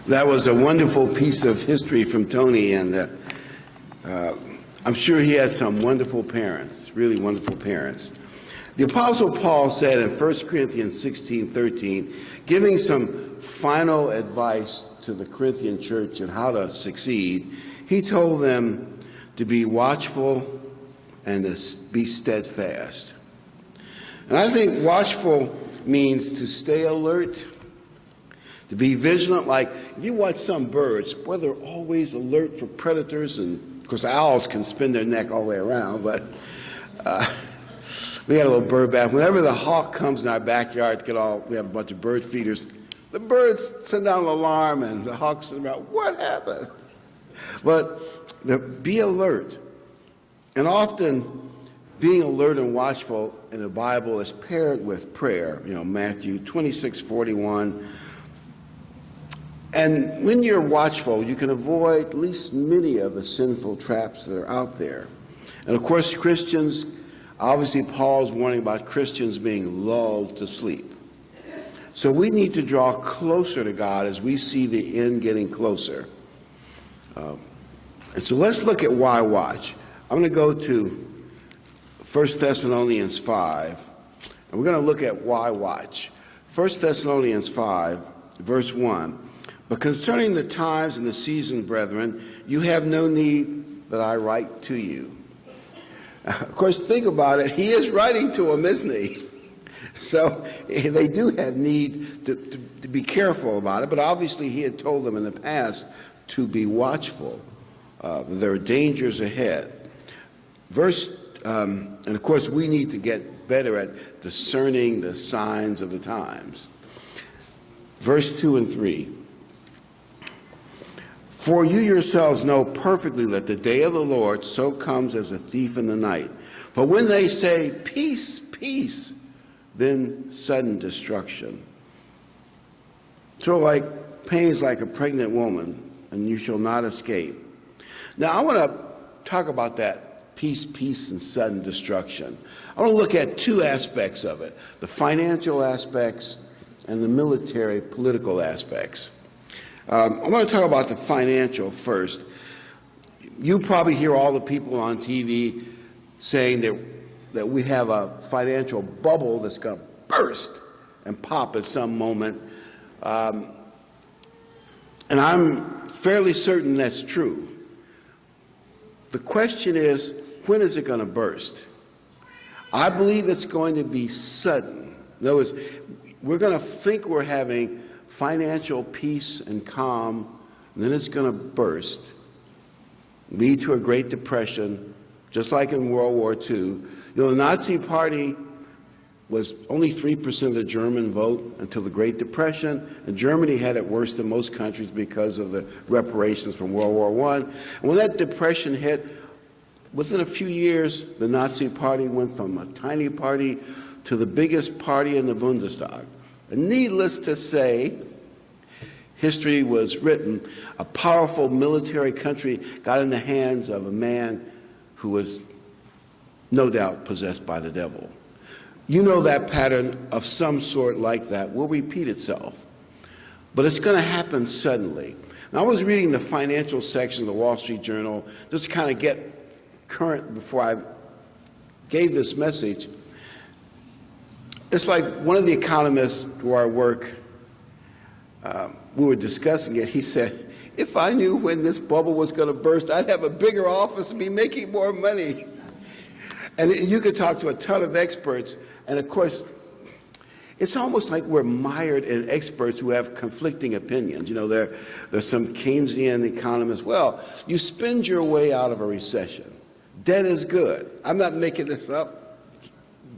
That was a wonderful piece of history from Tony, and I'm sure he had some wonderful parents, really wonderful parents. The Apostle Paul said in 1 Corinthians 16:13, giving some final advice to the Corinthian church on how to succeed, he told them to be watchful and to be steadfast. And I think watchful means to stay alert, to be vigilant. Like if you watch some birds, boy, they're always alert for predators, and of course owls can spin their neck all the way around, but we had a little bird bath. Whenever the hawk comes in our backyard, we have a bunch of bird feeders, the birds send out an alarm and the hawks send about, what happened? But be alert. And often being alert and watchful in the Bible is paired with prayer. Matthew 26:41. And when you're watchful, you can avoid at least many of the sinful traps that are out there. And of course, Christians, obviously Paul's warning about Christians being lulled to sleep. So we need to draw closer to God as we see the end getting closer. And so let's look at why watch. I'm going to go to 1 Thessalonians 5, and we're going to look at why watch. 1 Thessalonians 5, verse 1. But concerning the times and the season, brethren, you have no need that I write to you. Of course, think about it. He is writing to them, isn't he? So they do have need to be careful about it, but obviously he had told them in the past to be watchful. There are dangers ahead. And of course, we need to get better at discerning the signs of the times. Verse 2 and 3. For you yourselves know perfectly that the day of the Lord so comes as a thief in the night. For when they say, peace, peace, then sudden destruction. So like pains like a pregnant woman, and you shall not escape. Now I want to talk about that peace, peace, and sudden destruction. I want to look at two aspects of it, the financial aspects and the military, political aspects. I want to talk about the financial first. You probably hear all the people on TV saying that we have a financial bubble that's going to burst and pop at some moment. And I'm fairly certain that's true. The question is, when is it going to burst? I believe it's going to be sudden. In other words, we're going to think we're having financial peace and calm, and then it's going to burst, lead to a Great Depression, just like in World War II. The Nazi Party was only 3% of the German vote until the Great Depression, and Germany had it worse than most countries because of the reparations from World War I. And when that depression hit, within a few years, the Nazi Party went from a tiny party to the biggest party in the Bundestag. And needless to say, history was written. A powerful military country got in the hands of a man who was no doubt possessed by the devil. You know that pattern of some sort like that will repeat itself. But it's going to happen suddenly. Now, I was reading the financial section of the Wall Street Journal just to kind of get current before I gave this message. It's like one of the economists where I work, we were discussing it. He said, if I knew when this bubble was going to burst, I'd have a bigger office and be making more money. And you could talk to a ton of experts, and of course, it's almost like we're mired in experts who have conflicting opinions. There's some Keynesian economists. Well, you spend your way out of a recession. Debt is good. I'm not making this up.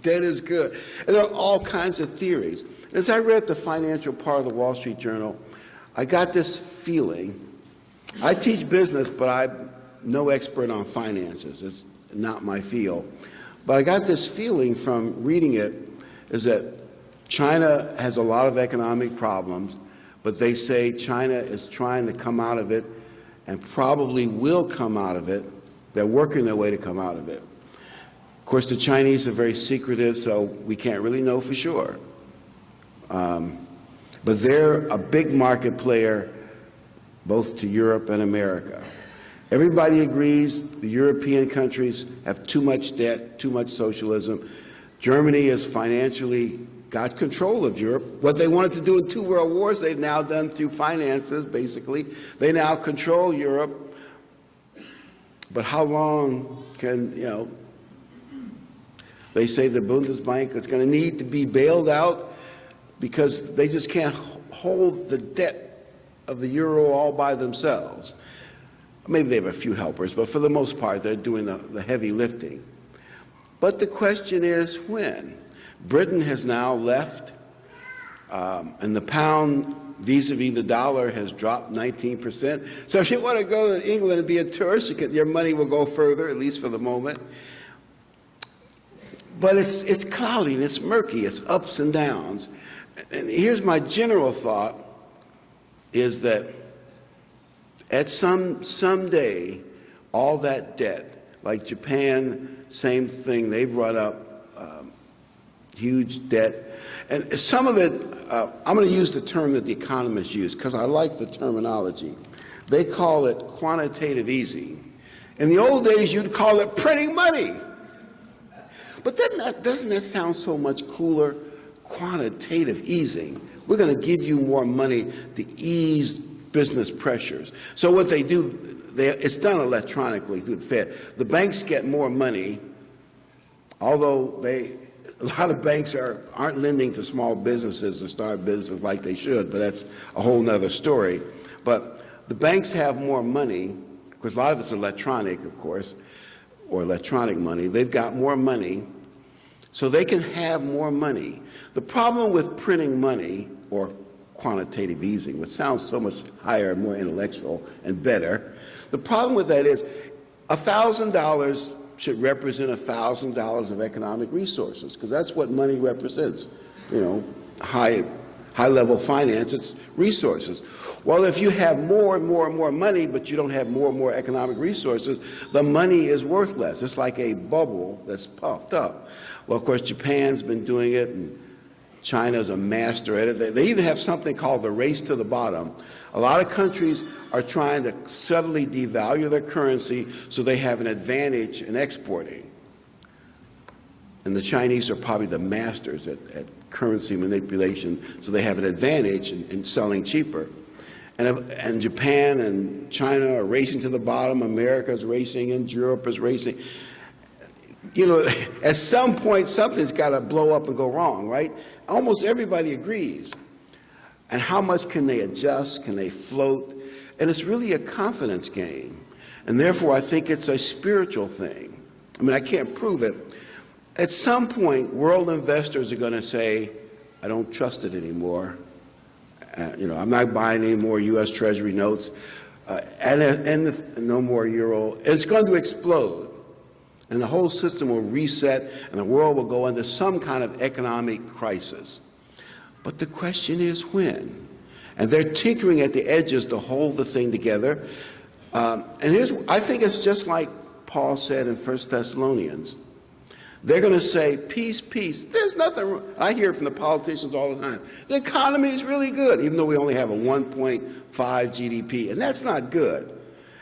Debt is good. And there are all kinds of theories. As I read the financial part of the Wall Street Journal, I got this feeling. I teach business, but I'm no expert on finances. It's not my field. But I got this feeling from reading it is that China has a lot of economic problems, but they say China is trying to come out of it and probably will come out of it. They're working their way to come out of it. Of course, the Chinese are very secretive, so we can't really know for sure. But they're a big market player both to Europe and America. Everybody agrees the European countries have too much debt, too much socialism. Germany has financially got control of Europe. What they wanted to do in 2 world wars, they've now done through finances, basically. They now control Europe. But how long can, they say the Bundesbank is going to need to be bailed out because they just can't hold the debt of the euro all by themselves. Maybe they have a few helpers, but for the most part, they're doing the heavy lifting. But the question is when? Britain has now left, and the pound vis-a-vis the dollar has dropped 19%. So if you want to go to England and be a tourist, your money will go further, at least for the moment. But it's cloudy and it's murky, it's ups and downs. And here's my general thought, is that at someday, all that debt, like Japan, same thing, they've run up huge debt. And some of it, I'm going to use the term that the economists use because I like the terminology. They call it quantitative easing. In the old days, you'd call it printing money. But doesn't that sound so much cooler? Quantitative easing. We're going to give you more money to ease business pressures. So what they do, it's done electronically through the Fed. The banks get more money, although a lot of banks aren't lending to small businesses and start business like they should, but that's a whole nother story. But the banks have more money, because a lot of it's electronic, of course, or electronic money. They've got more money, so they can have more money. The problem with printing money, or quantitative easing, which sounds so much higher and more intellectual and better, the problem with that is $1,000 should represent $1,000 of economic resources, because that's what money represents. High-level finance, it's resources. Well, if you have more and more and more money, but you don't have more and more economic resources, the money is worthless. It's like a bubble that's puffed up. Well, of course, Japan's been doing it, and China's a master at it. They even have something called the race to the bottom. A lot of countries are trying to subtly devalue their currency so they have an advantage in exporting. And the Chinese are probably the masters at currency manipulation, so they have an advantage in selling cheaper. And Japan and China are racing to the bottom. America's racing, and Europe is racing. At some point, something's got to blow up and go wrong, right? Almost everybody agrees. And how much can they adjust? Can they float? And it's really a confidence game. And therefore, I think it's a spiritual thing. I mean, I can't prove it. At some point, world investors are going to say, I don't trust it anymore. I'm not buying any more U.S. Treasury notes, and no more euro. It's going to explode. And the whole system will reset, and the world will go into some kind of economic crisis. But the question is when? And they're tinkering at the edges to hold the thing together. I think it's just like Paul said in 1 Thessalonians. They're going to say, peace, peace. There's nothing wrong. I hear it from the politicians all the time. The economy is really good, even though we only have a 1.5 GDP, and that's not good.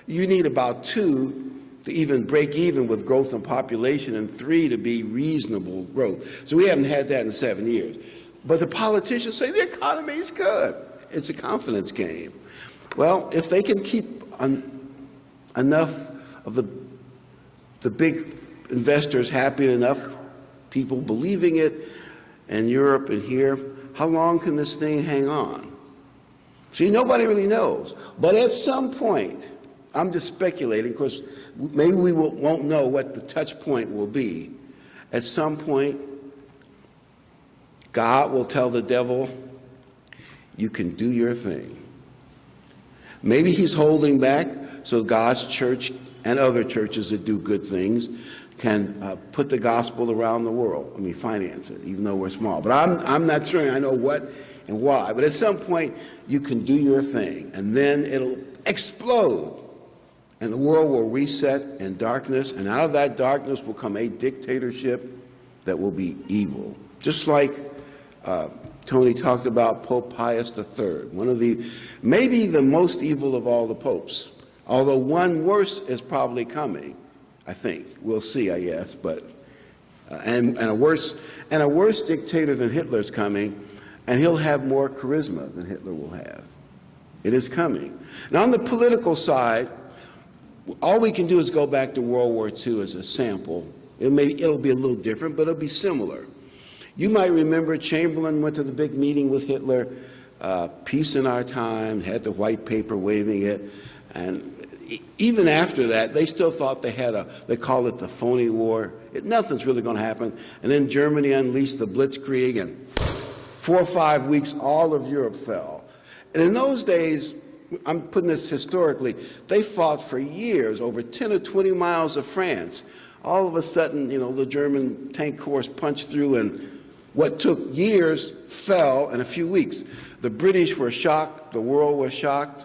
You need about 2 to even break even with growth in population, and 3 to be reasonable growth. So we haven't had that in 7 years. But the politicians say the economy is good. It's a confidence game. Well, if they can keep enough of the big investors happy, enough people believing it, and Europe and here, how long can this thing hang on? See, nobody really knows. But at some point, I'm just speculating, because maybe we won't know what the touch point will be. At some point, God will tell the devil, you can do your thing. Maybe he's holding back so God's church and other churches that do good things can put the gospel around the world. I mean, finance it, even though we're small. But I'm not sure I know what and why. But at some point, you can do your thing, and then it'll explode. And the world will reset in darkness, and out of that darkness will come a dictatorship that will be evil. Just like Tony talked about Pope Pius III, one of the, maybe the most evil of all the popes, although one worse is probably coming, I think. We'll see, I guess, but, and a worse dictator than Hitler's coming, and he'll have more charisma than Hitler will have. It is coming. Now, on the political side, all we can do is go back to World War II as a sample. It'll be a little different, but it'll be similar. You might remember Chamberlain went to the big meeting with Hitler, peace in our time, had the white paper waving it, and even after that, they still thought they called it the phony war. Nothing's really going to happen. And then Germany unleashed the Blitzkrieg, and 4 or 5 weeks, all of Europe fell. And in those days, I'm putting this historically, they fought for years over 10 or 20 miles of France. All of a sudden, the German tank corps punched through, and what took years fell in a few weeks. The British were shocked, the world was shocked,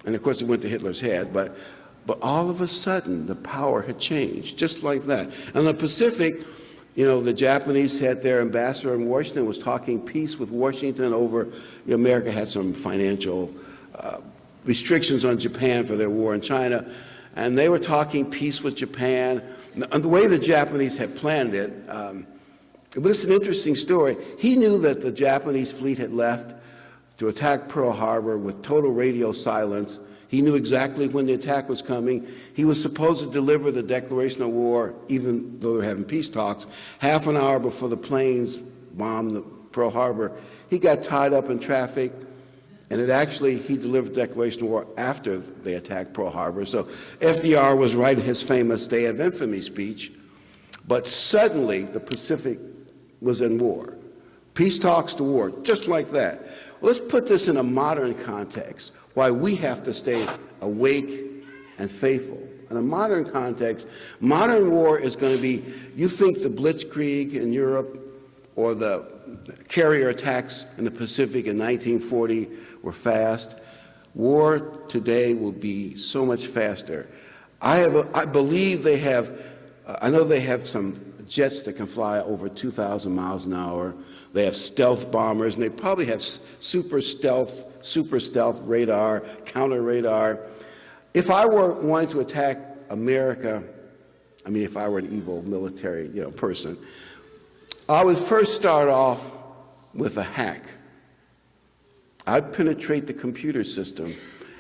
and of course it went to Hitler's head, but all of a sudden the power had changed, just like that. And the Pacific, the Japanese had their ambassador in Washington, was talking peace with Washington over, America had some financial restrictions on Japan for their war in China, and they were talking peace with Japan. And the way the Japanese had planned it, but it's an interesting story. He knew that the Japanese fleet had left to attack Pearl Harbor with total radio silence. He knew exactly when the attack was coming. He was supposed to deliver the declaration of war, even though they were having peace talks, half an hour before the planes bombed the Pearl Harbor. He got tied up in traffic, and he delivered the declaration of war after they attacked Pearl Harbor. So FDR was right in his famous Day of Infamy speech, but suddenly the Pacific was in war. Peace talks to war, just like that. Well, let's put this in a modern context, why we have to stay awake and faithful. In a modern context, modern war is going to be, you think the Blitzkrieg in Europe or the carrier attacks in the Pacific in 1940 were fast. War today will be so much faster. I believe they have, I know they have some jets that can fly over 2,000 miles an hour. They have stealth bombers, and they probably have super stealth radar, counter radar. If I were wanting to attack America, if I were an evil military person, I would first start off with a hack. I'd penetrate the computer system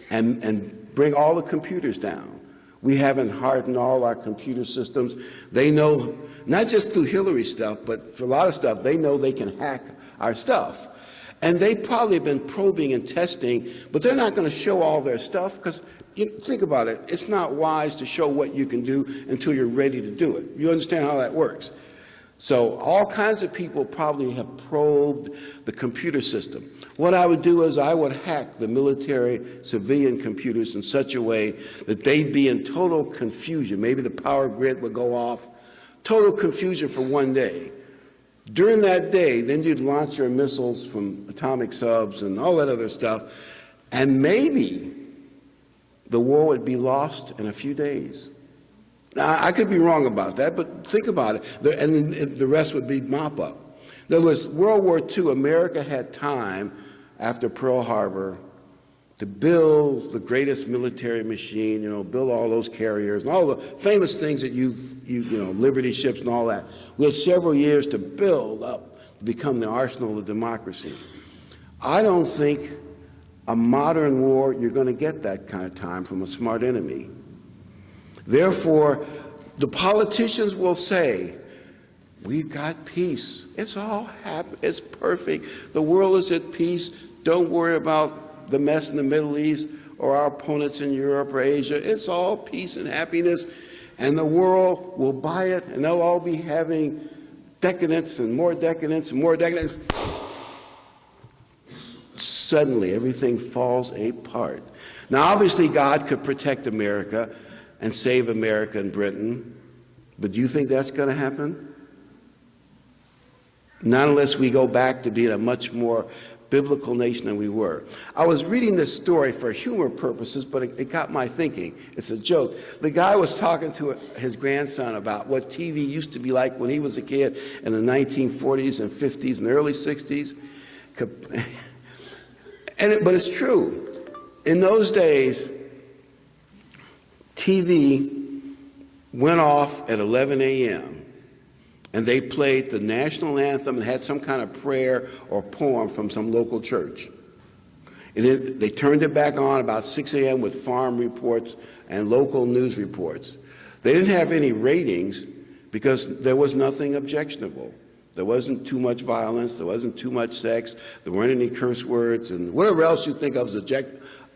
and bring all the computers down. We haven't hardened all our computer systems. They know, not just through Hillary stuff, but for a lot of stuff, they know they can hack our stuff. And they probably have been probing and testing, but they're not going to show all their stuff because, think about it, it's not wise to show what you can do until you're ready to do it. You understand how that works? So all kinds of people probably have probed the computer system. What I would do is I would hack the military civilian computers in such a way that they'd be in total confusion. Maybe the power grid would go off. Total confusion for one day. During that day, then you'd launch your missiles from atomic subs and all that other stuff, and maybe the war would be lost in a few days. Now, I could be wrong about that, but think about it, and the rest would be mop-up. In other words, World War II, America had time after Pearl Harbor to build the greatest military machine, build all those carriers and all the famous things that Liberty ships and all that. We had several years to build up to become the arsenal of democracy. I don't think a modern war, you're going to get that kind of time from a smart enemy. Therefore, the politicians will say, we've got peace. It's all happy. It's perfect. The world is at peace. Don't worry about the mess in the Middle East or our opponents in Europe or Asia. It's all peace and happiness. And the world will buy it, and they'll all be having decadence and more decadence and more decadence. Suddenly, everything falls apart. Now, obviously, God could protect America and save America and Britain, but do you think that's going to happen? Not unless we go back to being a much more biblical nation than we were. I was reading this story for humor purposes, but it got my thinking. It's a joke. The guy was talking to his grandson about what TV used to be like when he was a kid in the 1940s and 50s and early 60s. But it's true. In those days, TV went off at 11 a.m. and they played the national anthem and had some kind of prayer or poem from some local church. And then they turned it back on about 6 a.m. with farm reports and local news reports. They didn't have any ratings because there was nothing objectionable. There wasn't too much violence, there wasn't too much sex, there weren't any curse words, and whatever else you think of as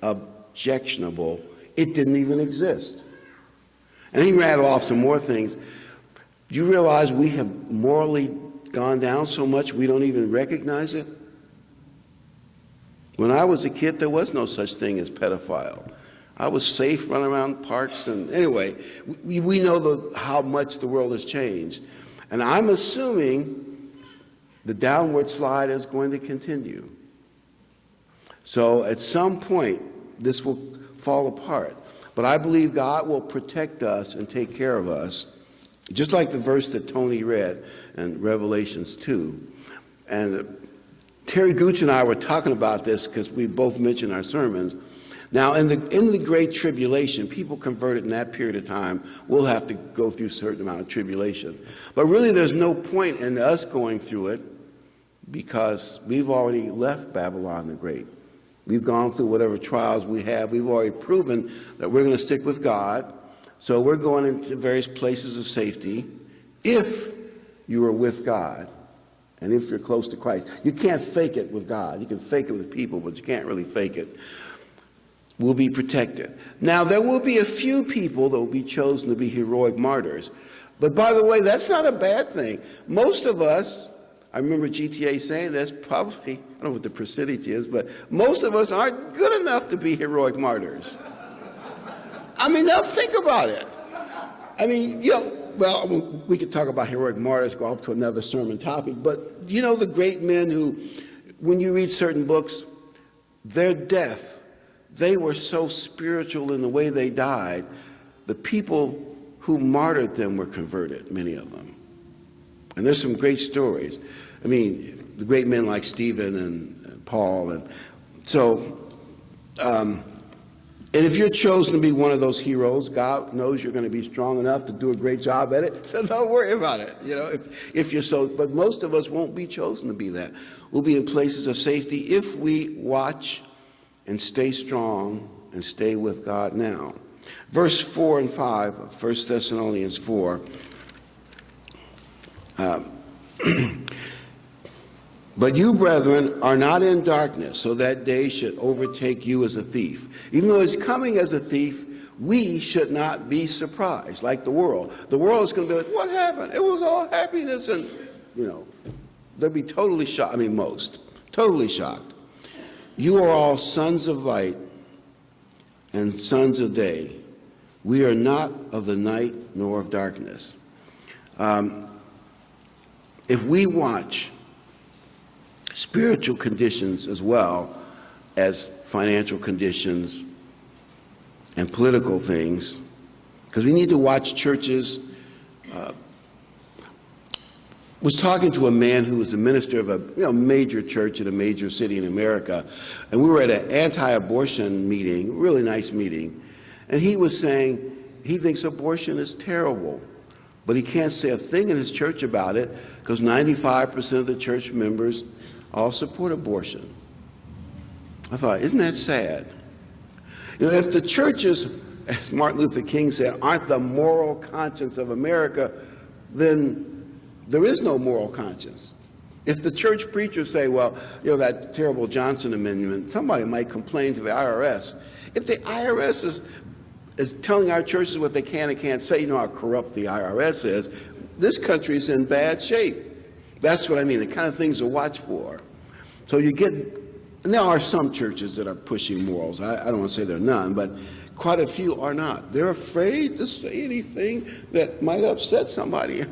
objectionable, it didn't even exist. And he rattled off some more things. Do you realize we have morally gone down so much we don't even recognize it? When I was a kid, there was no such thing as pedophile. I was safe running around parks, and anyway, we know how much the world has changed. And I'm assuming the downward slide is going to continue. So at some point, this will fall apart. But I believe God will protect us and take care of us, just like the verse that Tony read in Revelations 2. And Terry Gooch and I were talking about this because we both mentioned our sermons. Now, in the Great Tribulation, people converted in that period of time will have to go through a certain amount of tribulation. But really, there's no point in us going through it because we've already left Babylon the Great. We've gone through whatever trials we have. We've already proven that we're going to stick with God. So we're going into various places of safety if you are with God and if you're close to Christ. You can't fake it with God. You can fake it with people, but you can't really fake it. Will be protected. Now, there will be a few people that will be chosen to be heroic martyrs. But by the way, that's not a bad thing. Most of us, I remember GTA saying this, probably, I don't know what the percentage is, but most of us aren't good enough to be heroic martyrs. I mean, now think about it. I mean, well, we could talk about heroic martyrs, go off to another sermon topic, but you know the great men who, when you read certain books, their death, they were so spiritual in the way they died, the people who martyred them were converted, many of them. And there's some great stories. I mean, the great men like Stephen and Paul. And so, and if you're chosen to be one of those heroes, God knows you're going to be strong enough to do a great job at it, so don't worry about it, you know, if you're so. But most of us won't be chosen to be that. We'll be in places of safety if we watch and stay strong and stay with God now. Verse 4 and 5 of 1 Thessalonians 4. But you, brethren, are not in darkness, so that day should overtake you as a thief. Even though he's coming as a thief, we should not be surprised, like the world. The world is going to be like, what happened? It was all happiness, and, you know, they'll be totally shocked. I mean, most. Totally shocked. You are all sons of light and sons of day. We are not of the night nor of darkness. If we watch spiritual conditions as well as financial conditions and political things, because we need to watch churches. Was talking to a man who was a minister of a major church in a major city in America, and we were at an anti-abortion meeting, really nice meeting, and he was saying he thinks abortion is terrible, but he can't say a thing in his church about it because 95% of the church members all support abortion. I thought, isn't that sad? You know, if the churches, as Martin Luther King said, aren't the moral conscience of America, then there is no moral conscience. If the church preachers say, well, you know, that terrible Johnson Amendment, somebody might complain to the IRS. If the IRS is telling our churches what they can and can't say, you know how corrupt the IRS is, this country is in bad shape. That's what I mean, the kind of things to watch for. So you get, and there are some churches that are pushing morals. I don't want to say there are none, but quite a few are not. They're afraid to say anything that might upset somebody.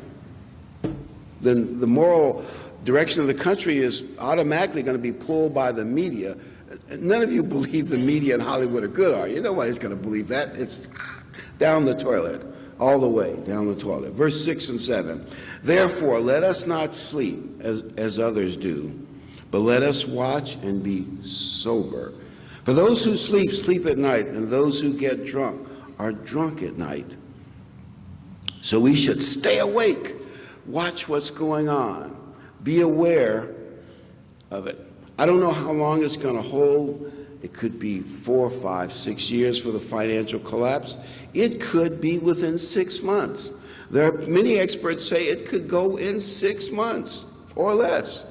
Then the moral direction of the country is automatically going to be pulled by the media. None of you believe the media in Hollywood are good, are you? Nobody's going to believe that. It's down the toilet, all the way down the toilet. Verse 6 and 7. Therefore, let us not sleep as others do, but let us watch and be sober. For those who sleep, sleep at night, and those who get drunk are drunk at night. So we should stay awake, watch what's going on, be aware of it. I don't know how long it's going to hold. It could be 4, 5, 6 years for the financial collapse. It could be within 6 months. There are many experts say it could go in 6 months or less.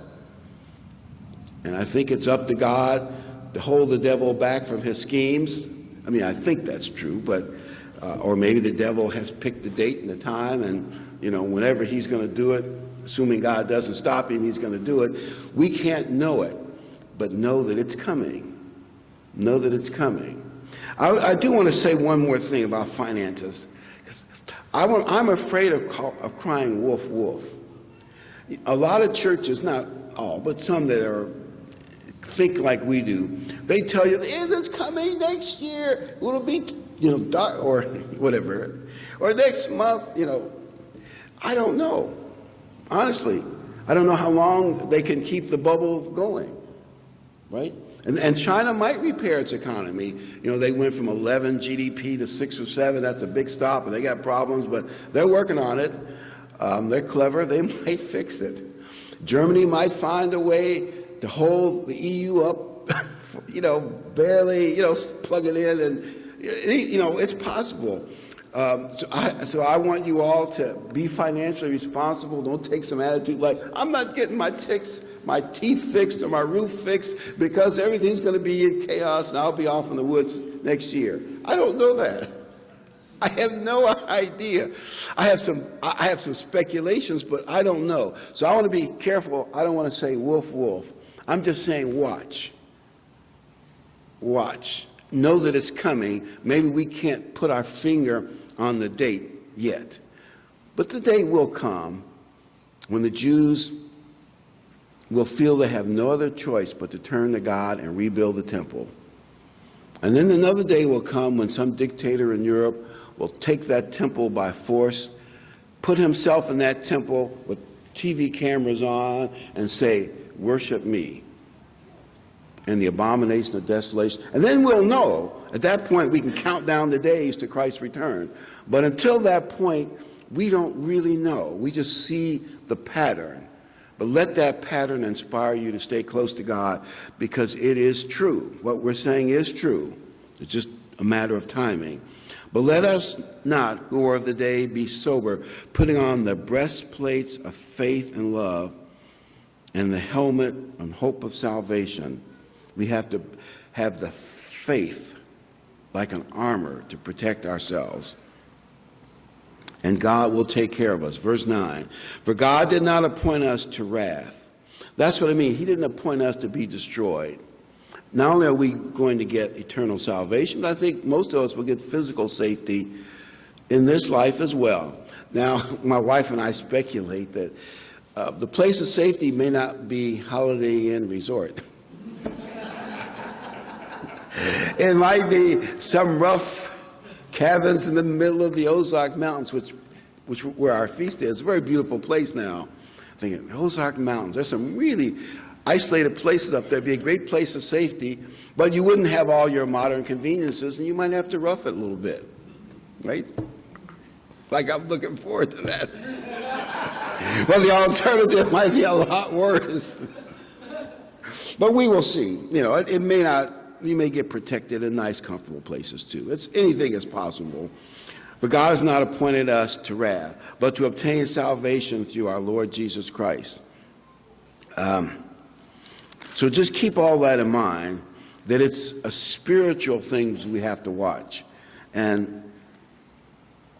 And I think it's up to God to hold the devil back from his schemes. I mean, I think that's true, but or maybe the devil has picked the date and the time, and whenever he's going to do it, assuming God doesn't stop him, he's going to do it. We can't know it, but know that it's coming. Know that it's coming. I do want to say one more thing about finances, because I'm afraid of crying wolf, wolf. A lot of churches, not all, but some that think like we do, they tell you, it's coming next year. It'll be, dark or whatever, or next month. I don't know. Honestly, I don't know how long they can keep the bubble going, right? And China might repair its economy. They went from 11 GDP to 6 or 7. That's a big stop, and they got problems, but they're working on it. They're clever. They might fix it. Germany might find a way to hold the EU up, barely, plug it in, and, it's possible. So I want you all to be financially responsible. Don't take some attitude like, I'm not getting my teeth fixed or my roof fixed because everything's going to be in chaos and I'll be off in the woods next year. I don't know that. I have no idea. I have some speculations, but I don't know. So I want to be careful. I don't want to say wolf, wolf. I'm just saying watch. Watch. Know that it's coming. Maybe we can't put our finger on the date yet. But the day will come when the Jews will feel they have no other choice but to turn to God and rebuild the temple. And then another day will come when some dictator in Europe will take that temple by force, put himself in that temple with TV cameras on and say, worship me, and the abomination of desolation. And then we'll know. At that point, we can count down the days to Christ's return. But until that point, we don't really know. We just see the pattern. But let that pattern inspire you to stay close to God, because it is true. What we're saying is true. It's just a matter of timing. But let us not, who are of the day, be sober, putting on the breastplates of faith and love and the helmet and hope of salvation. We have to have the faith like an armor to protect ourselves. And God will take care of us. Verse 9, for God did not appoint us to wrath. That's what I mean. He didn't appoint us to be destroyed. Not only are we going to get eternal salvation, but I think most of us will get physical safety in this life as well. Now, my wife and I speculate that the place of safety may not be Holiday Inn Resort. It might be some rough cabins in the middle of the Ozark Mountains, where our feast is. It's a very beautiful place now. I'm thinking, Ozark Mountains, there's some really isolated places up there. It'd be a great place of safety, but you wouldn't have all your modern conveniences, and you might have to rough it a little bit, right? Like, I'm looking forward to that. Well, the alternative might be a lot worse. But we will see. It may not. You may get protected in nice, comfortable places too. Anything is possible. For God has not appointed us to wrath, but to obtain salvation through our Lord Jesus Christ. So just keep all that in mind, that it's a spiritual things we have to watch. And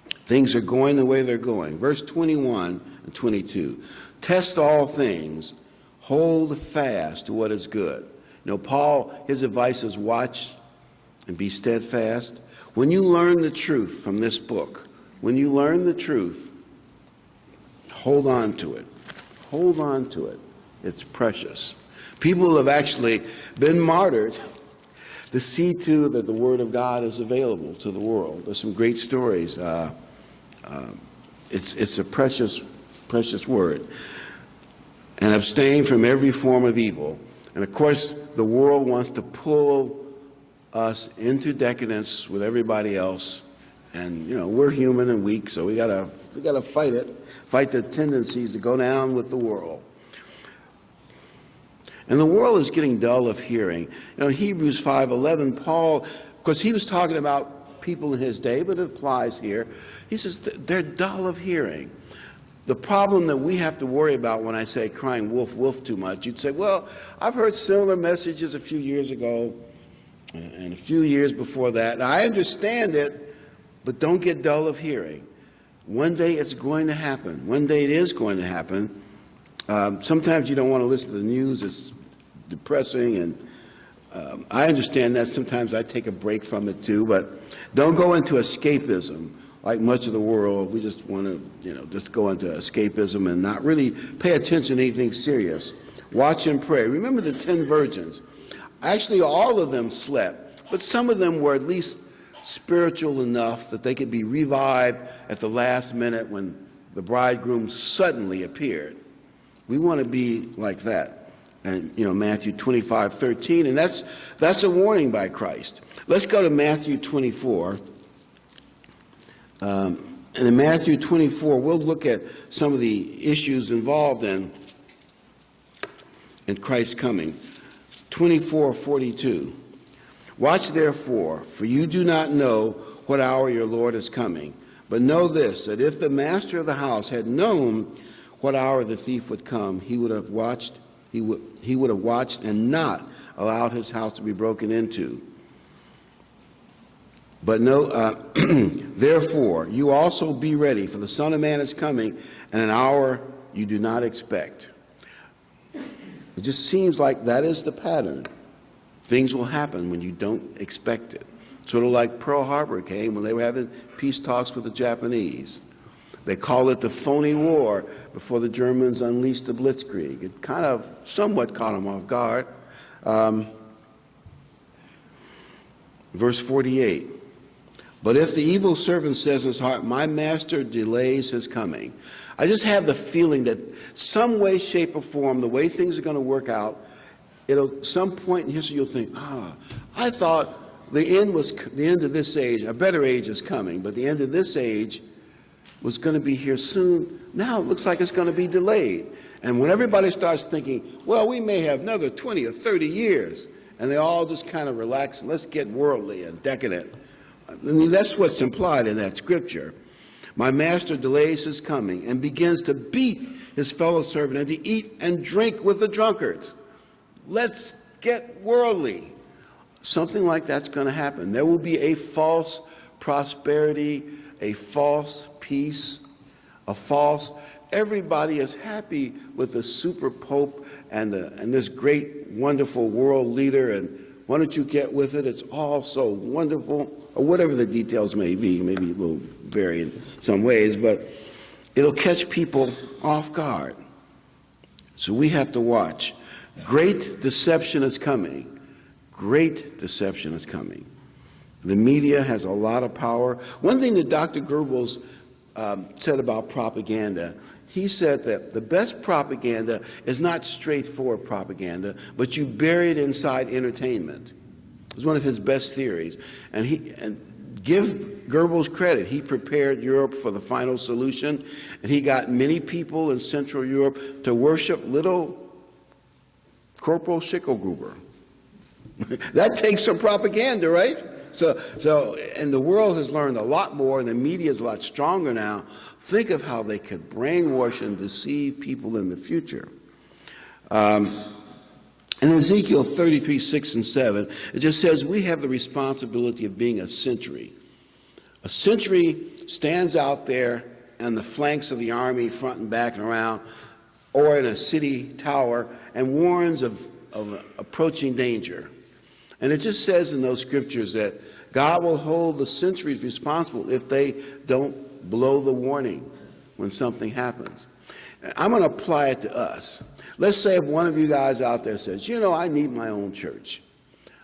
things are going the way they're going. Verse 21 and 22. Test all things, hold fast to what is good. Paul, his advice is watch and be steadfast. When you learn the truth from this book, when you learn the truth, hold on to it. Hold on to it. It's precious. People have actually been martyred to see to that the Word of God is available to the world. There's some great stories. It's a precious word. And abstain from every form of evil. And of course, the world wants to pull us into decadence with everybody else. And we're human and weak, so we gotta fight it, fight the tendencies to go down with the world. And the world is getting dull of hearing. Hebrews 5:11, Paul, because he was talking about people in his day, but it applies here. He says they're dull of hearing. The problem that we have to worry about when I say crying wolf, wolf too much, you'd say, well, I've heard similar messages a few years ago and a few years before that. And I understand it, but don't get dull of hearing. One day it's going to happen. One day it is going to happen. Sometimes you don't want to listen to the news. It's depressing, and I understand that. Sometimes I take a break from it too, but don't go into escapism like much of the world. We just want to, just go into escapism and not really pay attention to anything serious. Watch and pray. Remember the 10 virgins. Actually, all of them slept, but some of them were at least spiritual enough that they could be revived at the last minute when the bridegroom suddenly appeared. We want to be like that. And, Matthew 25:13, and that's a warning by Christ. Let's go to Matthew 24. And in Matthew 24, we'll look at some of the issues involved in Christ's coming. 24:42. Watch therefore, for you do not know what hour your Lord is coming. But know this, that if the master of the house had known what hour the thief would come, he would have watched and not allowed his house to be broken into. But therefore, you also be ready, for the Son of Man is coming in an hour you do not expect. It just seems like that is the pattern. Things will happen when you don't expect it. Sort of like Pearl Harbor came when they were having peace talks with the Japanese. They call it the phony war before the Germans unleashed the Blitzkrieg. It kind of somewhat caught them off guard. Verse 48. But if the evil servant says in his heart, my master delays his coming. I just have the feeling that some way, shape, or form, the way things are going to work out, some point in history you'll think, I thought the end of this age, a better age is coming, but the end of this age was going to be here soon. Now it looks like it's going to be delayed. And when everybody starts thinking, well, we may have another 20 or 30 years, and they all just kind of relax and let's get worldly and decadent. I mean, that's what's implied in that scripture. My master delays his coming and begins to beat his fellow servant and to eat and drink with the drunkards. Let's get worldly. Something like that's going to happen. There will be a false prosperity, a false peace, everybody is happy with the super pope and this great, wonderful world leader, and why don't you get with it? It's all so wonderful, or whatever the details may be, maybe a little vary in some ways, but it'll catch people off guard. So we have to watch. Great deception is coming. Great deception is coming. The media has a lot of power. One thing that Dr. Goebbels said about propaganda, he said that the best propaganda is not straightforward propaganda, but you bury it inside entertainment. It was one of his best theories. And give Goebbels credit. He prepared Europe for the final solution, and he got many people in Central Europe to worship little Corporal Schicklgruber. That takes some propaganda, right? So, and the world has learned a lot more, and the media is a lot stronger now. Think of how they could brainwash and deceive people in the future. In Ezekiel 33:6 and 7, it just says we have the responsibility of being a sentry. A sentry stands out there on the flanks of the army, front and back and around, or in a city tower, and warns of approaching danger. And it just says in those scriptures that God will hold the sentries responsible if they don't blow the warning when something happens. I'm going to apply it to us. Let's say if one of you guys out there says, you know, I need my own church.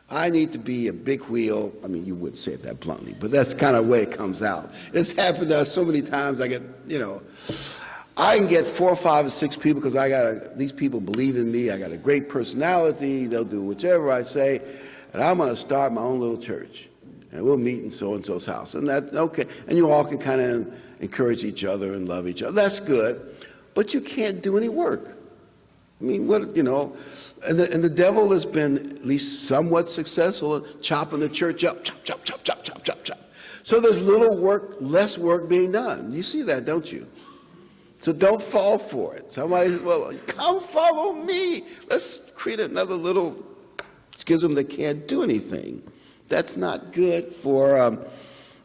I need to be a big wheel. I mean, you wouldn't say it that bluntly, but that's kind of the way it comes out. It's happened to us so many times. I get, I can get 4 or 5 or 6 people because these people believe in me. I got a great personality. They'll do whichever I say. And I'm going to start my own little church. And we'll meet in so-and-so's house. And that's okay. And you all can kind of encourage each other and love each other. That's good. But you can't do any work. I mean, and the devil has been at least somewhat successful at chopping the church up, chop, chop, chop, chop, chop, chop, chop. So there's less work being done. You see that, don't you? So don't fall for it. Somebody, well, come follow me. Let's create another little schism that can't do anything. That's not good for,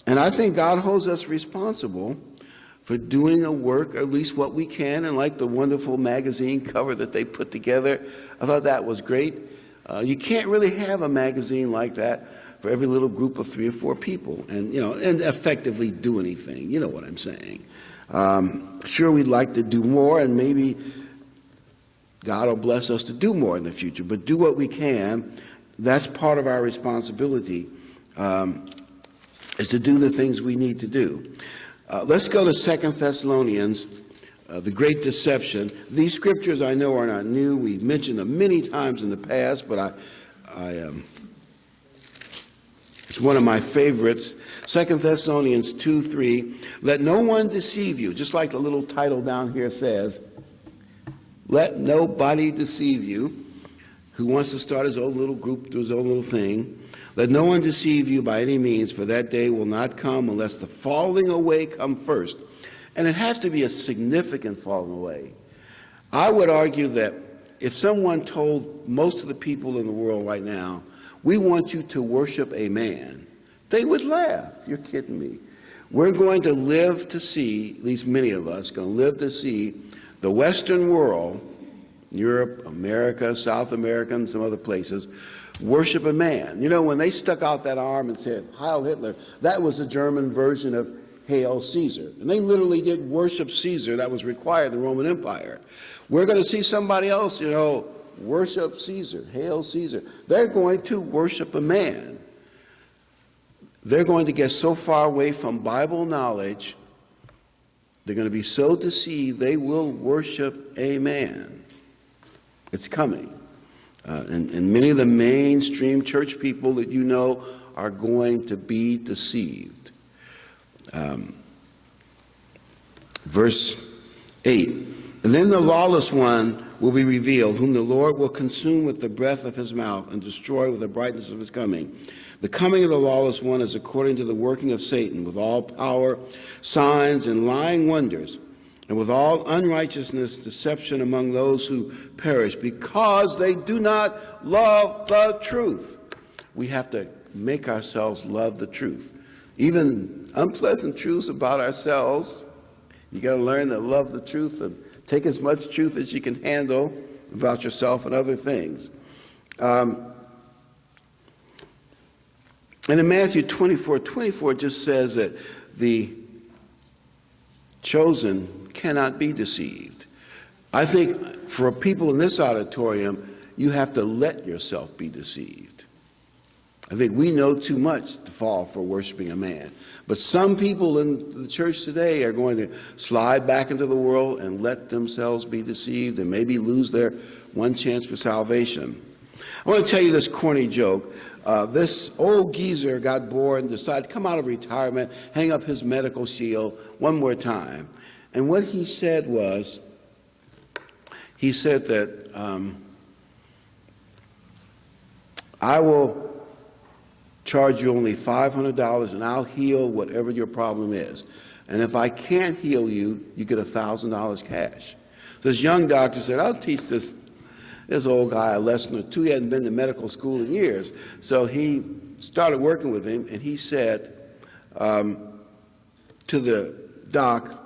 and I think God holds us responsible for doing a work, or at least what we can, and like the wonderful magazine cover that they put together, I thought that was great. You can't really have a magazine like that for every little group of 3 or 4 people and effectively do anything. You know what I'm saying. Sure, we'd like to do more, and maybe God will bless us to do more in the future, but do what we can. That's part of our responsibility, is to do the things we need to do. Let's go to 2 Thessalonians, the great deception. These scriptures I know are not new. We've mentioned them many times in the past, but it's one of my favorites. 2 Thessalonians 2:3. Let no one deceive you, just like the little title down here says. Let nobody deceive you who wants to start his own little group, do his own little thing. Let no one deceive you by any means, for that day will not come unless the falling away come first. And it has to be a significant falling away. I would argue that if someone told most of the people in the world right now, we want you to worship a man, they would laugh. You're kidding me. We're going to live to see, at least many of us, going to live to see the Western world, Europe, America, South America, and some other places, worship a man. When they stuck out that arm and said, Heil Hitler, that was the German version of Hail Caesar. And they literally did worship Caesar. That was required in the Roman Empire. We're going to see somebody else, worship Caesar, Hail Caesar. They're going to worship a man. They're going to get so far away from Bible knowledge, they're going to be so deceived, they will worship a man. It's coming. And many of the mainstream church people that you know are going to be deceived. Verse 8, and then the lawless one will be revealed, whom the Lord will consume with the breath of his mouth and destroy with the brightness of his coming. The coming of the lawless one is according to the working of Satan, with all power, signs, and lying wonders, and with all unrighteousness, deception among those who perish, because they do not love the truth. We have to make ourselves love the truth. Even unpleasant truths about ourselves, you got to learn to love the truth and take as much truth as you can handle about yourself and other things. And in Matthew 24:24 just says that the chosen cannot be deceived. I think for people in this auditorium, you have to let yourself be deceived. I think we know too much to fall for worshiping a man. But some people in the church today are going to slide back into the world and let themselves be deceived and maybe lose their one chance for salvation. I want to tell you this corny joke. This old geezer got bored and decided to come out of retirement, hang up his medical shield one more time. And what he said was, he said that I will charge you only $500 and I'll heal whatever your problem is. And if I can't heal you, you get $1,000 cash. This young doctor said, I'll teach this old guy a lesson or two. He hadn't been to medical school in years. So he started working with him, and he said to the doc,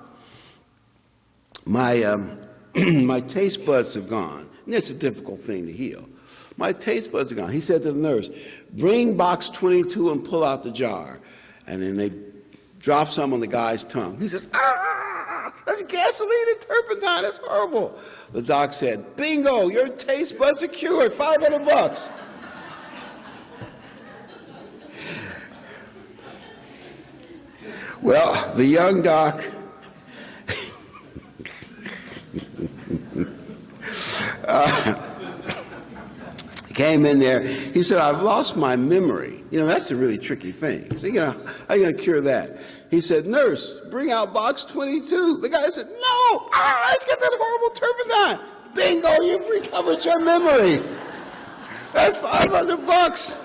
my taste buds have gone. And that's a difficult thing to heal. My taste buds are gone. He said to the nurse, bring box 22 and pull out the jar. And then they drop some on the guy's tongue. He says, ah! That's gasoline and turpentine. That's horrible. The doc said, bingo, your taste buds are cured, $500. Well, the young doc came in there. He said, I've lost my memory. That's a really tricky thing. So, how are you going to cure that? He said, nurse, bring out box 22. The guy said, no, let's get that horrible turpentine. Bingo, you've recovered your memory. That's $500.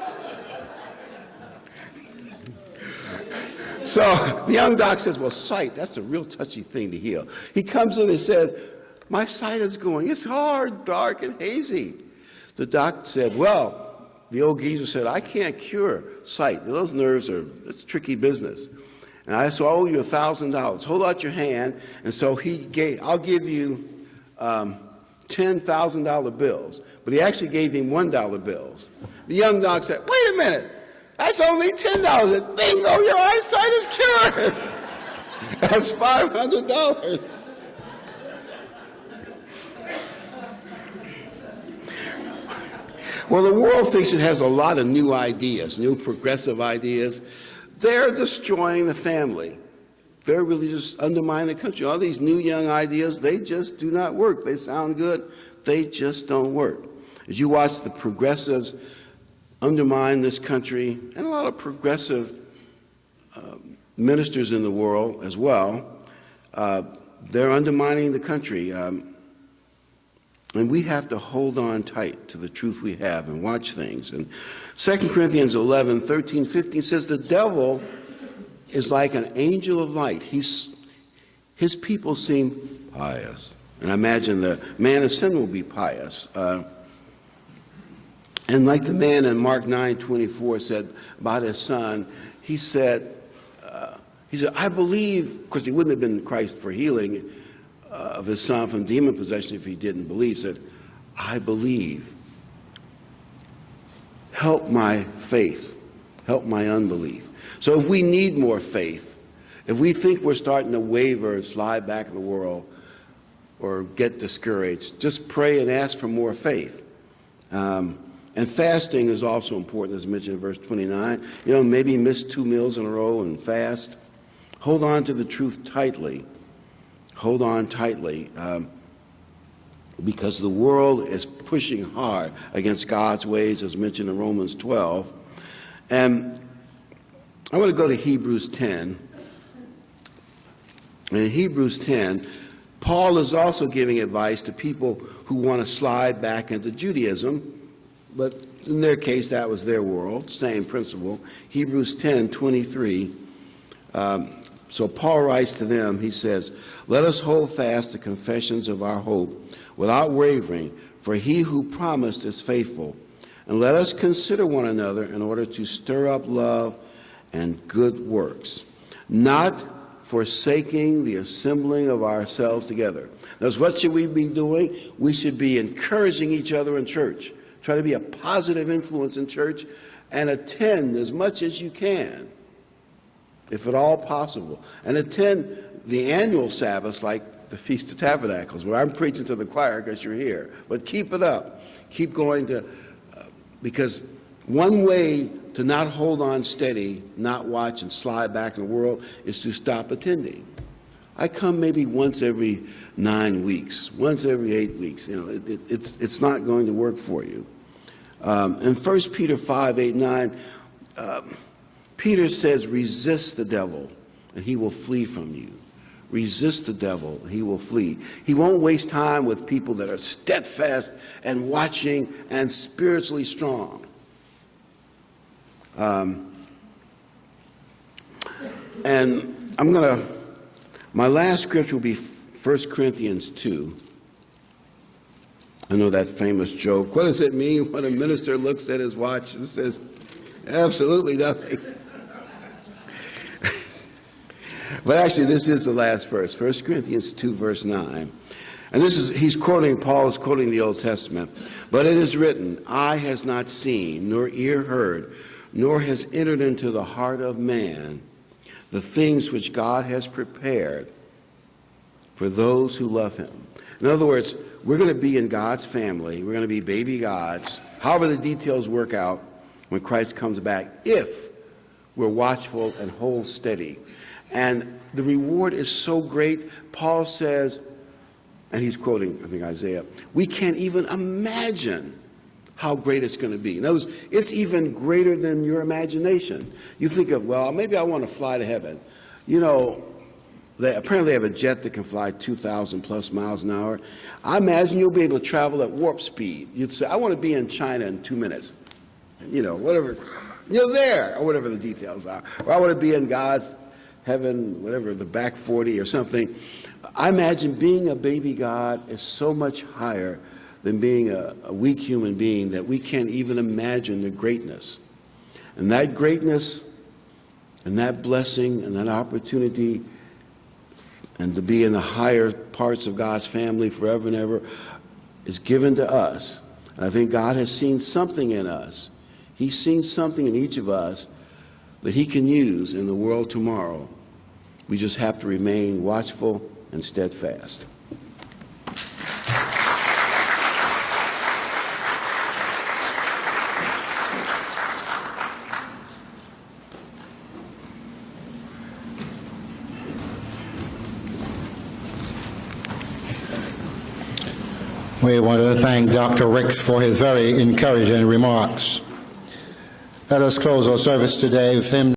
So the young doc says, well, sight, that's a real touchy thing to heal. He comes in and says, my sight is going. It's hard, dark, and hazy. The doc said, well, the old geezer said, I can't cure sight. Those nerves it's tricky business. And I said, I owe you $1,000. Hold out your hand. And so I'll give you $10,000 bills. But he actually gave him $1 bills. The young doc said, wait a minute. That's only $10. Bingo, your eyesight is cured. That's $500. Well, the world thinks it has a lot of new ideas, new progressive ideas. They're destroying the family. They're really just undermining the country. All these new young ideas, they just do not work. They sound good. They just don't work. As you watch the progressives undermine this country, and a lot of progressive ministers in the world as well, they're undermining the country. And we have to hold on tight to the truth we have and watch things. And 2 Corinthians 11, 13, 15 says the devil is like an angel of light. His people seem pious. And I imagine the man of sin will be pious. And like the man in Mark 9:24 said about his son, he said, I believe, because he wouldn't have been Christ for healing of his son from demon possession if he didn't believe. He said, I believe. Help my faith. Help my unbelief. So if we need more faith, if we think we're starting to waver and slide back in the world or get discouraged, just pray and ask for more faith. And fasting is also important, as mentioned in verse 29. Maybe miss 2 meals in a row and fast. Hold on to the truth tightly. Hold on tightly, because the world is pushing hard against God's ways, as mentioned in Romans 12. And I want to go to Hebrews 10. And in Hebrews 10, Paul is also giving advice to people who want to slide back into Judaism, but in their case, that was their world, same principle. Hebrews 10:23. So Paul writes to them, he says, let us hold fast the confessions of our hope without wavering, for he who promised is faithful. And let us consider one another in order to stir up love and good works, not forsaking the assembling of ourselves together. Now, what should we be doing? We should be encouraging each other in church. Try to be a positive influence in church and attend as much as you can, if at all possible, and attend the annual Sabbaths like the Feast of Tabernacles, where I'm preaching to the choir because you're here. But keep it up. Keep going because one way to not hold on steady, not watch and slide back in the world is to stop attending. I come maybe once every 9 weeks, once every 8 weeks. It's not going to work for you. In 1 Peter 5:8-9, Peter says, resist the devil, and he will flee from you. Resist the devil, and he will flee. He won't waste time with people that are steadfast and watching and spiritually strong. And my last scripture will be 1 Corinthians 2. I know that famous joke. What does it mean when a minister looks at his watch and says, absolutely nothing? But actually, this is the last verse, 1 Corinthians 2, verse 9. And Paul is quoting the Old Testament. But it is written, eye has not seen, nor ear heard, nor has entered into the heart of man the things which God has prepared for those who love him. In other words, we're going to be in God's family. We're going to be baby gods, however the details work out when Christ comes back, if we're watchful and hold steady. And the reward is so great. Paul says, and he's quoting, I think, Isaiah, we can't even imagine how great it's going to be. In other words, it's even greater than your imagination. You think of, well, maybe I want to fly to heaven. You know, they apparently have a jet that can fly 2,000 plus miles an hour. I imagine you'll be able to travel at warp speed. You'd say, I want to be in China in 2 minutes. You know, whatever, you're there, or whatever the details are. Or I want to be in God's heaven, whatever, the back 40 or something. I imagine being a baby God is so much higher than being a weak human being that we can't even imagine the greatness. And that greatness and that blessing and that opportunity and to be in the higher parts of God's family forever and ever is given to us. And I think God has seen something in us. He's seen something in each of us that he can use in the world tomorrow. We just have to remain watchful and steadfast. We want to thank Dr. Ricks for his very encouraging remarks. Let us close our service today with hymn